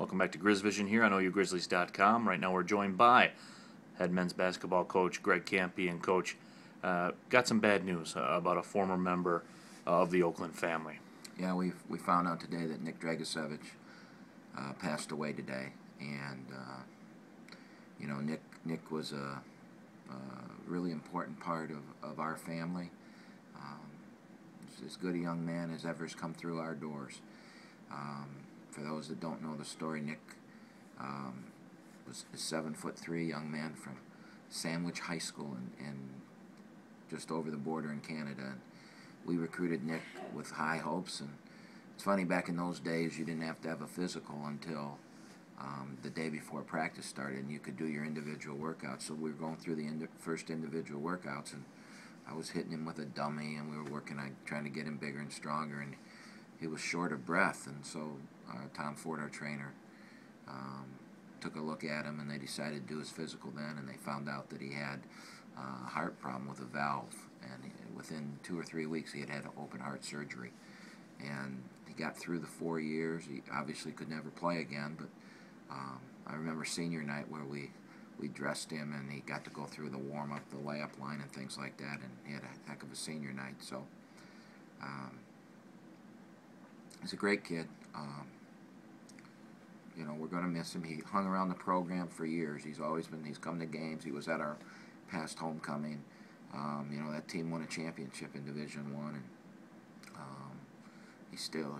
Welcome back to Grizz Vision here on OUGrizzlies.com. Right now we're joined by head men's basketball coach Greg Kampe. And Coach, got some bad news about a former member of the Oakland family. Yeah, we found out today that Nik Dragicevic passed away today, and Nik was a really important part of our family. As good a young man as ever has come through our doors. For those that don't know the story, Nik was a 7'3" young man from Sandwich High School and just over the border in Canada. And we recruited Nik with high hopes. And it's funny, back in those days, you didn't have to have a physical until the day before practice started, and you could do your individual workouts. So we were going through the first individual workouts, and I was hitting him with a dummy, and we were working on trying to get him bigger and stronger, and he was short of breath. And so Tom Ford, our trainer, took a look at him, and they decided to do his physical then, and they found out that he had a heart problem with a valve, and within 2 or 3 weeks he had had open heart surgery. And he got through the 4 years. He obviously could never play again, but I remember senior night where we dressed him, and he got to go through the warm-up, the layup line, and things like that, and he had a heck of a senior night. So he's a great kid. We're going to miss him. He hung around the program for years. He's come to games. He was at our past homecoming. That team won a championship in Division I, and he still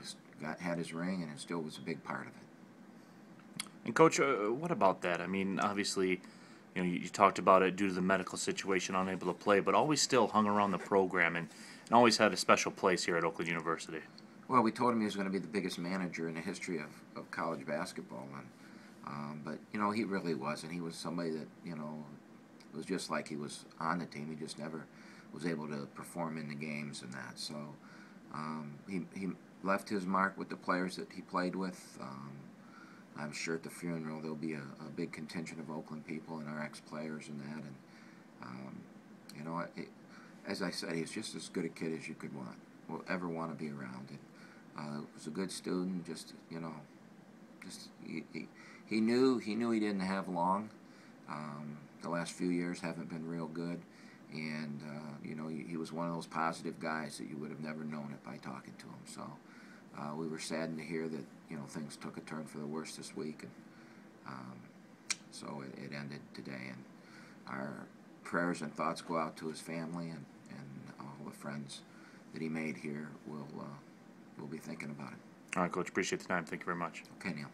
had his ring, and it still was a big part of it. And Coach, what about that? I mean, obviously, you talked about it due to the medical situation, unable to play, but always still hung around the program and always had a special place here at Oakland University. Well, we told him he was going to be the biggest manager in the history of college basketball, but he really wasn't. He was somebody that it was just like he was on the team. He just never was able to perform in the games and that. So he left his mark with the players that he played with. I'm sure at the funeral there'll be a big contingent of Oakland people and our ex-players and that. And as I said, he's just as good a kid as you could ever want to be around. And, was a good student. He knew he didn't have long. The last few years haven't been real good, and he was one of those positive guys that you would have never known it by talking to him. So we were saddened to hear that things took a turn for the worse this week, and so it ended today. And our prayers and thoughts go out to his family and all the friends that he made here. We'll be thinking about it. All right, Coach. Appreciate the time. Thank you very much. Okay, Neil.